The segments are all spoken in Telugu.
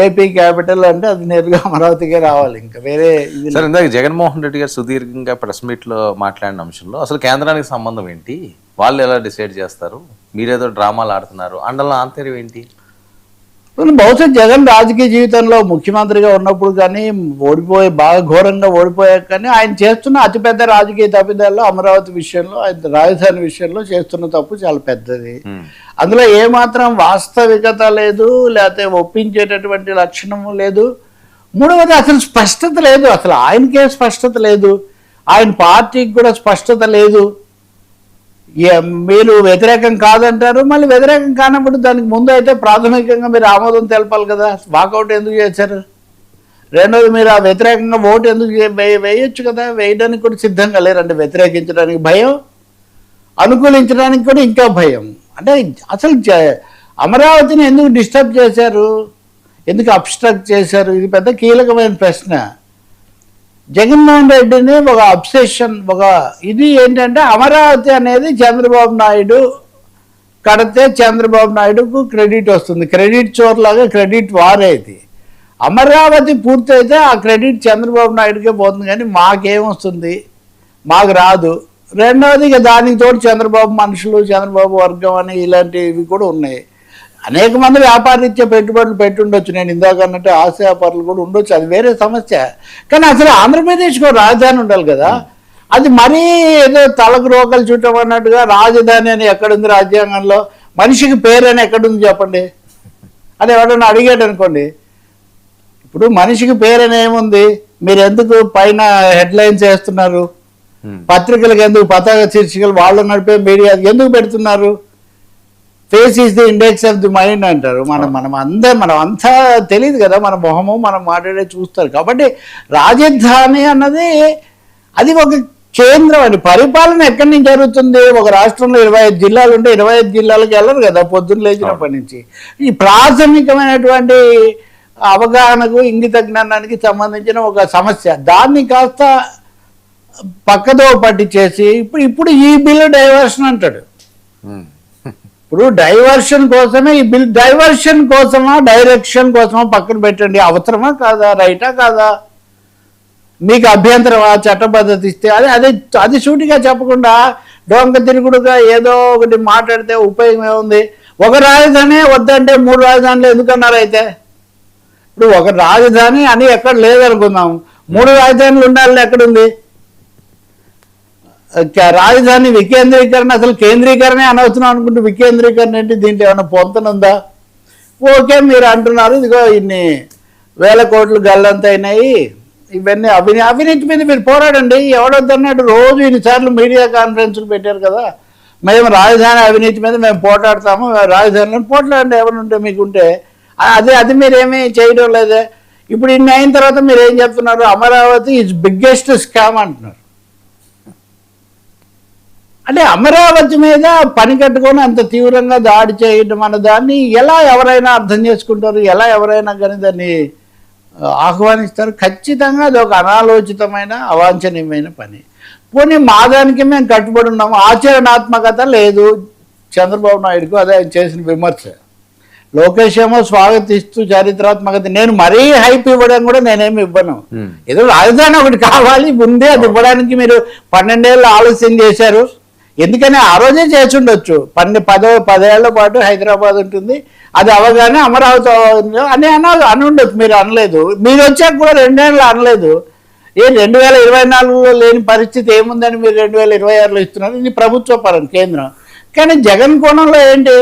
ఏపీ క్యాపిటల్ అంటే అది నేరుగా అమరావతికే రావాలి, ఇంకా వేరే ఇది. సార్, ఇందాక జగన్మోహన్ రెడ్డి గారు సుదీర్ఘంగా ప్రెస్ మీట్లో మాట్లాడిన అంశంలో అసలు కేంద్రానికి సంబంధం ఏంటి, వాళ్ళు ఎలా డిసైడ్ చేస్తారు, మీరేదో డ్రామాలు ఆడుతున్నారు అందులో ఆంతర్యం ఏంటి? బహుశా జగన్ రాజకీయ జీవితంలో ముఖ్యమంత్రిగా ఉన్నప్పుడు కానీ ఓడిపోయి బాగా ఘోరంగా ఓడిపోయాక కానీ ఆయన చేస్తున్న అతిపెద్ద రాజకీయ తప్పిదాల్లో అమరావతి విషయంలో, ఆయన రాజధాని విషయంలో చేస్తున్న తప్పు చాలా పెద్దది. అందులో ఏమాత్రం వాస్తవికత లేదు, లేకపోతే ఒప్పించేటటువంటి లక్షణము లేదు. మూడవది అసలు స్పష్టత లేదు, అసలు ఆయనకే స్పష్టత లేదు, ఆయన పార్టీకి కూడా స్పష్టత లేదు. మీరు వ్యతిరేకం కాదంటారు, మళ్ళీ వ్యతిరేకం కానప్పుడు దానికి ముందు అయితే ప్రాథమికంగా మీరు ఆమోదం తెలపాలి కదా, వాకౌట్ ఎందుకు చేశారు? రెండోది మీరు ఆ వ్యతిరేకంగా ఓటు ఎందుకు వేయొచ్చు కదా, వేయడానికి కూడా సిద్ధంగా లేరు. అంటే వ్యతిరేకించడానికి భయం, అనుకూలించడానికి కూడా ఇంకా భయం. అంటే అసలు అమరావతిని ఎందుకు డిస్టర్బ్ చేశారు, ఎందుకు అబ్స్ట్రక్ట్ చేశారు, ఇది పెద్ద కీలకమైన ప్రశ్న. జగన్మోహన్ రెడ్డిని ఒక అబ్సెషన్, ఒక ఇది ఏంటంటే అమరావతి అనేది చంద్రబాబు నాయుడు కడితే చంద్రబాబు నాయుడుకు క్రెడిట్ వస్తుంది, క్రెడిట్ చోర్లాగా క్రెడిట్ వారేది. అమరావతి పూర్తయితే ఆ క్రెడిట్ చంద్రబాబు నాయుడుకే పోతుంది, కానీ మాకేమొస్తుంది, మాకు రాదు. రెండవది ఇక దానికి తోడు చంద్రబాబు మనుషులు, చంద్రబాబు వర్గం అని ఇలాంటివి కూడా ఉన్నాయి. అనేక మంది వ్యాపారరీత్యా పెట్టుబడులు పెట్టుండొచ్చు, నేను ఇందాక అన్నట్టు ఆశ వ్యాపారులు కూడా ఉండొచ్చు, అది వేరే సమస్య. కానీ అసలు ఆంధ్రప్రదేశ్కి రాజధాని ఉండాలి కదా, అది మరీ ఏదో తలకు రోకలు చుట్టం అన్నట్టుగా రాజధాని అని ఎక్కడుంది రాజ్యాంగంలో, మనిషికి పేరు అని ఎక్కడుంది చెప్పండి, అది ఎవడన్నా అడిగాడు అనుకోండి. ఇప్పుడు మనిషికి పేరు అని ఏముంది, మీరు ఎందుకు పైన హెడ్లైన్స్ వేస్తున్నారు, పత్రికలకు ఎందుకు పతాక శీర్షికలు వాళ్ళు నడిపే మీడియా ఎందుకు పెడుతున్నారు? Face is the index of the mind అంటారు. మనం అంతా తెలియదు కదా, మన మొహము మనం మాట్లాడే చూస్తారు. కాబట్టి రాజధాని అన్నది అది ఒక కేంద్రం అని, పరిపాలన ఎక్కడి నుంచి జరుగుతుంది? ఒక రాష్ట్రంలో 25 జిల్లాలు ఉంటే 25 జిల్లాలకు వెళ్ళరు కదా పొద్దున్న లేచినప్పటి నుంచి. ఈ ప్రాథమికమైనటువంటి అవగాహనకు, ఇంగిత జ్ఞానానికి సంబంధించిన ఒక సమస్య, దాన్ని కాస్త పక్కదో పట్టించేసి ఇప్పుడు ఈ బిల్లు డైవర్షన్ అంటాడు. ఇప్పుడు డైవర్షన్ కోసమే ఈ బిల్, డైవర్షన్ కోసమా డైరెక్షన్ కోసమా పక్కన పెట్టండి. అవసరమా కాదా, రైటా కాదా, మీకు అభ్యంతరమా, చట్టబద్ధత ఇస్తే అది సూటిగా చెప్పకుండా డొంక తిరుగుడుగా ఏదో ఒకటి మాట్లాడితే ఉపయోగం ఏముంది? ఒక రాజధాని వద్దంటే 3 రాజధానులు ఎందుకన్నారు? అయితే ఇప్పుడు ఒక రాజధాని అని ఎక్కడ లేదనుకుందాం, 3 రాజధానులు ఉండాలని ఎక్కడుంది? రాజధాని వికేంద్రీకరణ, అసలు కేంద్రీకరణే అనవసరం అనుకుంటే వికేంద్రీకరణ ఏంటి? దీంట్లో ఏమైనా పొంతనుందా? ఓకే, మీరు అంటున్నారు ఇదిగో ఇన్ని వేల కోట్లు గల్లంతా అయినాయి, ఇవన్నీ అవినీతి మీద మీరు పోరాడండి. ఎవడొద్దన్నాడు? రోజు ఇన్నిసార్లు మీడియా కాన్ఫరెన్స్లు పెట్టారు కదా, మేము రాజధాని అవినీతి మీద మేము పోరాడతాము, రాజధానిలో పోట్లాడండి ఎవరు ఉంటే మీకుంటే. అది మీరేమీ చేయడం లేదే. ఇప్పుడు ఇన్ని అయిన తర్వాత మీరు ఏం చెప్తున్నారు? అమరావతి ఈజ్ బిగ్గెస్ట్ స్కామ్ అంటున్నారు. అంటే అమరావతి మీద పని కట్టుకొని అంత తీవ్రంగా దాడి చేయడం అన్న దాన్ని ఎలా ఎవరైనా అర్థం చేసుకుంటారు, ఎలా ఎవరైనా కానీ దాన్ని ఆహ్వానిస్తారు? ఖచ్చితంగా అది ఒక అనాలోచితమైన, అవాంఛనీయమైన పని. పోనీ మా దానికి మేము కట్టుబడి ఉన్నాము, ఆచరణాత్మకత లేదు చంద్రబాబు నాయుడుకు, అదే ఆయన చేసిన విమర్శ. లోకేష్ ఏమో స్వాగతిస్తూ చారిత్రాత్మకత, నేను మరీ హైప్ ఇవ్వడం కూడా నేనేమి ఇవ్వను. ఏదో రాజధాని ఒకటి కావాలి ముందే, అది ఇవ్వడానికి మీరు 12 ఏళ్ళు ఆలస్యం చేశారు. ఎందుకని ఆ రోజే చేసి ఉండొచ్చు. 10 ఏళ్ల పాటు హైదరాబాద్ ఉంటుంది, అది అవగానే అమరావతి అని అని ఉండొచ్చు. మీరు అనలేదు, మీరు వచ్చాక కూడా 2 ఏళ్ళు అనలేదు. 2024లో లేని పరిస్థితి ఏముందని మీరు 2026లో ఇస్తున్నారు. ఇది ప్రభుత్వ పరం, కేంద్రం. కానీ జగన్ కోణంలో ఏంటి?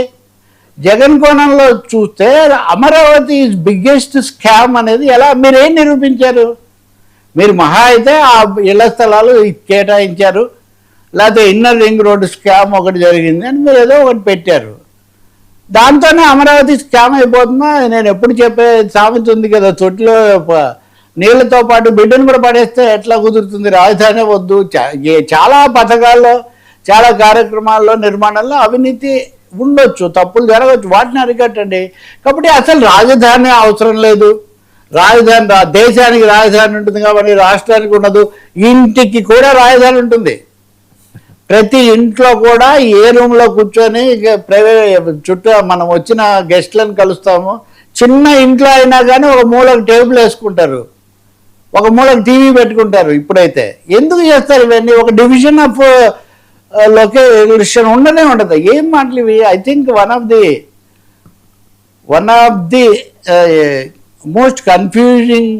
జగన్ కోణంలో చూస్తే అమరావతి ఈజ్ బిగ్గెస్ట్ స్కామ్ అనేది ఎలా మీరేం నిరూపించారు? మీరు మహా అయితే ఆ ఇళ్ల స్థలాలు కేటాయించారు, లేకపోతే ఇన్నర్ రింగ్ రోడ్డు స్కామ్ ఒకటి జరిగింది అని మీరు ఏదో ఒకటి పెట్టారు. దాంతోనే అమరావతి స్కామ్ అయిపోతుందా? నేను ఎప్పుడు చెప్పే సామెత ఉంది కదా, తొట్టిలో నీళ్లతో పాటు బిడ్డను కూడా పడేస్తే ఎట్లా కుదురుతుంది? రాజధాని వద్దు. చాలా పథకాల్లో, చాలా కార్యక్రమాల్లో, నిర్మాణాల్లో అవినీతి ఉండొచ్చు, తప్పులు జరగచ్చు, వాటిని అరికట్టండి. కాబట్టి అసలు రాజధాని అవసరం లేదు. రాజధాని దేశానికి రాజధాని ఉంటుంది కాబట్టి రాష్ట్రానికి ఉండదు. ఇంటికి కూడా రాజధాని ఉంటుంది. ప్రతి ఇంట్లో కూడా ఏ రూమ్లో కూర్చొని ప్రైవేట్ చుట్టూ మనం వచ్చిన గెస్ట్లను కలుస్తాము, చిన్న ఇంట్లో అయినా కానీ ఒక మూలకు టేబుల్ వేసుకుంటారు, ఒక మూలకు టీవీ పెట్టుకుంటారు. ఇప్పుడైతే ఎందుకు చేస్తారు ఇవన్నీ? ఒక డివిజన్ ఆఫ్ లొకేషన్ ఉండనే ఉండదు. ఏం మాటలు ఇవి? I think one of the most confusing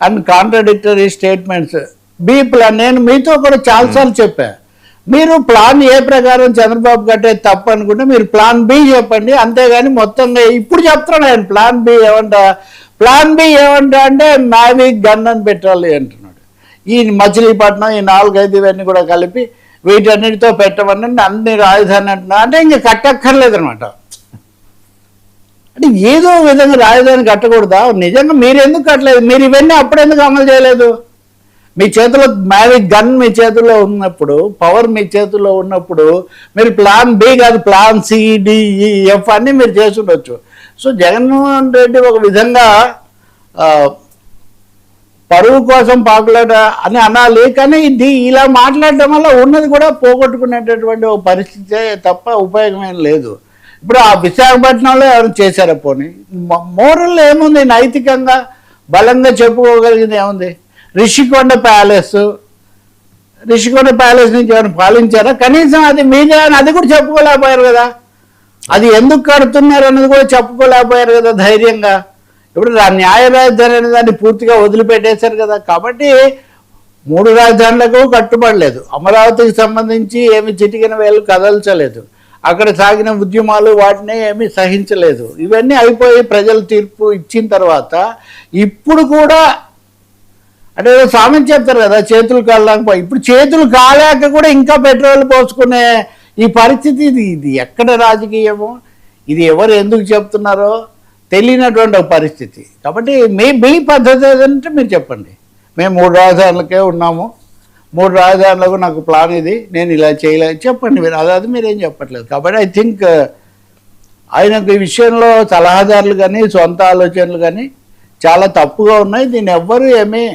and contradictory statements. B plan, నేను మీతో కూడా చాలాసార్లు చెప్పా, మీరు ప్లాన్ ఏ ప్రకారం చంద్రబాబు కట్టేది తప్పు అనుకుంటే మీరు ప్లాన్ బి చెప్పండి, అంతేగాని మొత్తంగా ఇప్పుడు చెప్తున్నాడు ఆయన ప్లాన్ బి ఏమంటా అంటే మ్యావిక్ గన్ అని పెట్టాలి అంటున్నాడు. ఈ మచిలీపట్నం ఈ 4-5 ఇవన్నీ కూడా కలిపి వీటన్నిటితో పెట్టమని అన్ని రాజధాని అంటున్నా అంటే ఇంక కట్టక్కర్లేదు అనమాట. అంటే ఏదో విధంగా రాజధాని కట్టకూడదా? నిజంగా మీరు ఎందుకు కట్టలేదు? మీరు ఇవన్నీ అప్పుడెందుకు అమలు చేయలేదు? మీ చేతిలో మ్యావిక్ గన్ మీ చేతుల్లో ఉన్నప్పుడు, పవర్ మీ చేతుల్లో ఉన్నప్పుడు మీరు ప్లాన్ బి కాదు ప్లాన్ CDEF అన్నీ మీరు చేసి ఉండొచ్చు. సో జగన్మోహన్ రెడ్డి ఒక విధంగా పరువు కోసం పాపులర్ అని అనాలి, కానీ ఇది ఇలా మాట్లాడటం వల్ల ఉన్నది కూడా పోగొట్టుకునేటటువంటి ఒక పరిస్థితి తప్ప ఉపయోగం ఏం లేదు. ఇప్పుడు ఆ విశాఖపట్నంలో ఎవరు చేశారా? పోనీ మోరల్ ఏముంది? నైతికంగా బలంగా చెప్పుకోగలిగింది ఏముంది? రిషికొండ ప్యాలెస్ నుంచి ఎవరు పాలించారా? కనీసం అది మీదే అని అది కూడా చెప్పుకోలేకపోయారు కదా. అది ఎందుకు కడుతున్నారు అన్నది కూడా చెప్పుకోలేకపోయారు కదా ధైర్యంగా. ఇప్పుడు న్యాయ రాజధాని అనే దాన్ని పూర్తిగా వదిలిపెట్టేశారు కదా. కాబట్టి 3 రాజధానులకు కట్టుబడలేదు. అమరావతికి సంబంధించి ఏమి చిటికిన వేలు కదల్చలేదు. అక్కడ సాగిన ఉద్యమాలు వాటిని ఏమీ సహించలేదు. ఇవన్నీ అయిపోయి ప్రజలు తీర్పు ఇచ్చిన తర్వాత ఇప్పుడు కూడా అంటే సామెత చెప్తారు కదా, చేతులు కాలేకపోయి, ఇప్పుడు చేతులు కాలేక కూడా ఇంకా పెట్రోల్ పోసుకునే ఈ పరిస్థితి. ఇది ఎక్కడ రాజకీయమో, ఇది ఎవరు ఎందుకు చెప్తున్నారో తెలియనటువంటి ఒక పరిస్థితి. కాబట్టి మీ పద్ధతి ఏదంటే మీరు చెప్పండి. మేము 3 రాజధానులకే ఉన్నాము, 3 రాజధానులకు నాకు ప్లాన్ ఇది, నేను ఇలా చేయలేదు చెప్పండి మీరు. అదే మీరేం చెప్పట్లేదు. కాబట్టి ఐ థింక్ ఆయనకు ఈ విషయంలో సలహాదారులు కానీ సొంత ఆలోచనలు కానీ చాలా తప్పుగా ఉన్నాయి. దీన్ని ఎవ్వరూ ఏమీ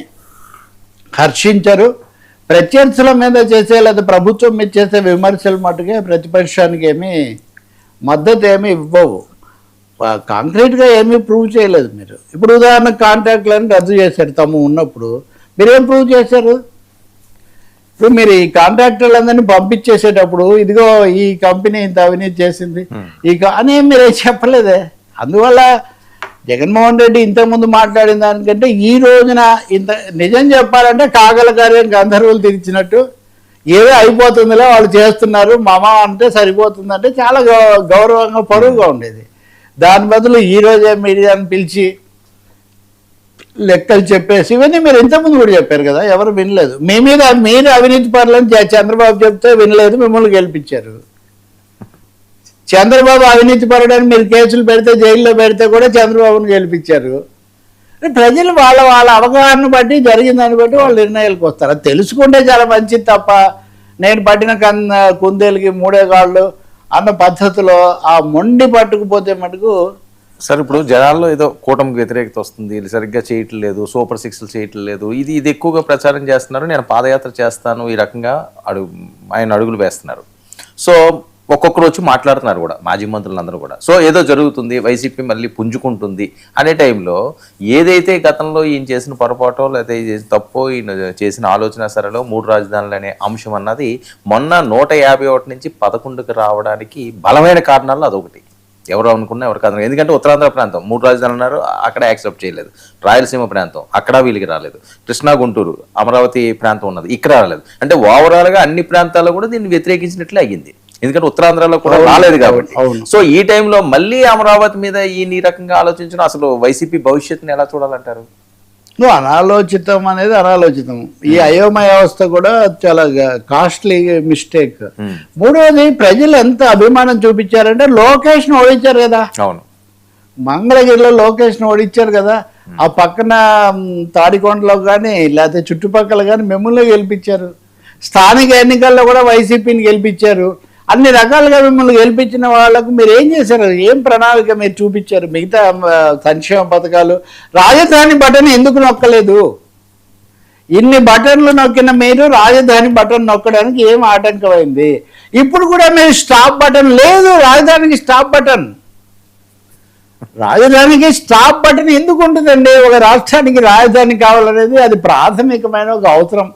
హర్షించరు. ప్రత్యర్థుల మీద చేసే లేదా ప్రభుత్వం మీద చేసే విమర్శలు మటుకే ప్రతిపక్షానికి ఏమీ మద్దతు ఏమీ ఇవ్వవు. కాంక్రీట్గా ఏమీ ప్రూవ్ చేయలేదు మీరు. ఇప్పుడు ఉదాహరణకు కాంట్రాక్ట్లను రద్దు చేశారు తమ ఉన్నప్పుడు, మీరేం ప్రూవ్ చేశారు? ఇప్పుడు మీరు ఈ కాంట్రాక్టర్లందరినీ పంపించేసేటప్పుడు ఇదిగో ఈ కంపెనీ ఇంత అవినీతి చేసింది అని మీరేం చెప్పలేదే. అందువల్ల జగన్మోహన్ రెడ్డి ఇంతకుముందు మాట్లాడిన దానికంటే ఈ రోజున ఇంత నిజం చెప్పాలంటే కాగల కార్యం గంధర్వులు తెచ్చినట్టు ఏదో అయిపోతుందిలే వాళ్ళు చేస్తున్నారు మామ అంటే సరిపోతుందంటే చాలా గౌరవంగా పరువుగా ఉండేది. దాని బదులు ఈ రోజే మీడియాని పిలిచి లెక్కలు చెప్పేసి ఇవన్నీ మీరు ఇంతకుముందు కూడా చెప్పారు కదా, ఎవరు వినలేదు. మీ మీద మీరు అవినీతి పరులని చంద్రబాబు చెప్తే వినలేదు, మిమ్మల్ని గెలిపించారు. చంద్రబాబు అవినీతి పరుడని మీరు కేసులు పెడితే జైల్లో పెడితే కూడా చంద్రబాబును గెలిపించారు. ప్రజలు వాళ్ళ అవగాహన బట్టి జరిగిన దాన్ని బట్టి వాళ్ళు నిర్ణయాలకు వస్తారు. అది తెలుసుకుంటే చాలా మంచిది తప్ప నేను పట్టిన కుందేలకి 3 కాళ్ళు అన్న పద్ధతిలో ఆ మొండి పట్టుకుపోతే మటుకు. సార్ ఇప్పుడు జనాల్లో ఏదో కూటమికి వ్యతిరేకత వస్తుంది, సరిగ్గా చేయట్లేదు, సూపర్ 6లు చేయట్లేదు, ఇది ఎక్కువగా ప్రచారం చేస్తున్నారు, నేను పాదయాత్ర చేస్తాను ఈ రకంగా ఆయన అడుగులు వేస్తున్నారు. సో ఒక్కొక్కరు వచ్చి మాట్లాడుతున్నారు కూడా మాజీ మంత్రులందరూ కూడా. సో ఏదో జరుగుతుంది, వైసీపీ మళ్ళీ పుంజుకుంటుంది అనే టైంలో ఏదైతే గతంలో ఈయన చేసిన పొరపాటో లేదా తప్పో ఈయన చేసిన ఆలోచన సరలో 3 రాజధానులు అనే అంశం అన్నది మొన్న 151 నుంచి 11కి రావడానికి బలమైన కారణాల్లో అదొకటి. ఎవరు అనుకున్నా ఎవరు కాదు. ఎందుకంటే ఉత్తరాంధ్ర ప్రాంతం 3 రాజధానులు అన్నారు, అక్కడ యాక్సెప్ట్ చేయలేదు. రాయలసీమ ప్రాంతం అక్కడ వీళ్ళకి రాలేదు. కృష్ణా గుంటూరు అమరావతి ప్రాంతం ఉన్నది, ఇక్కడ రాలేదు. అంటే ఓవరాల్గా అన్ని ప్రాంతాల్లో కూడా దీన్ని వ్యతిరేకించినట్లే అయ్యింది, ఎందుకంటే ఉత్తరాంధ్రలో కూడా రాలేదు కాబట్టి. సో ఈ టైంలో మళ్ళీ అమరావతి మీద ఈ రకంగా ఆలోచించడం అసలు వైసీపీ భవిష్యత్తుని ఎలా చూడాలంటారు? అనాలోచితం అనేది అనాలోచితం. ఈ అయోమయ వ్యవస్థ కూడా చాలా కాస్ట్లీ మిస్టేక్. మూడవది ప్రజలు ఎంత అభిమానం చూపించారంటే లోకేష్ను ఓడించారు కదా. అవును, మంగళగిరిలో లోకేష్ను ఓడించారు కదా. ఆ పక్కన తాడికొండలో కానీ లేకపోతే చుట్టుపక్కల కానీ మిమ్మల్ని గెలిపించారు. స్థానిక ఎన్నికల్లో కూడా వైసీపీని గెలిపించారు. అన్ని రకాలుగా మిమ్మల్ని గెలిపించిన వాళ్ళకు మీరు ఏం చేశారు? ఏం ప్రణాళిక మీరు చూపించారు? మిగతా సంక్షేమ పథకాలు, రాజధాని బటన్ ఎందుకు నొక్కలేదు? ఇన్ని బటన్లు నొక్కిన మీరు రాజధాని బటన్ నొక్కడానికి ఏం ఆటంకమైంది? ఇప్పుడు కూడా మీరు స్టాప్ బటన్ లేదు, రాజధానికి స్టాప్ బటన్. రాజధానికి స్టాప్ బటన్ ఎందుకు ఉంటుందండి? ఒక రాష్ట్రానికి రాజధాని కావాలనేది అది ప్రాథమికమైన ఒక అవసరం.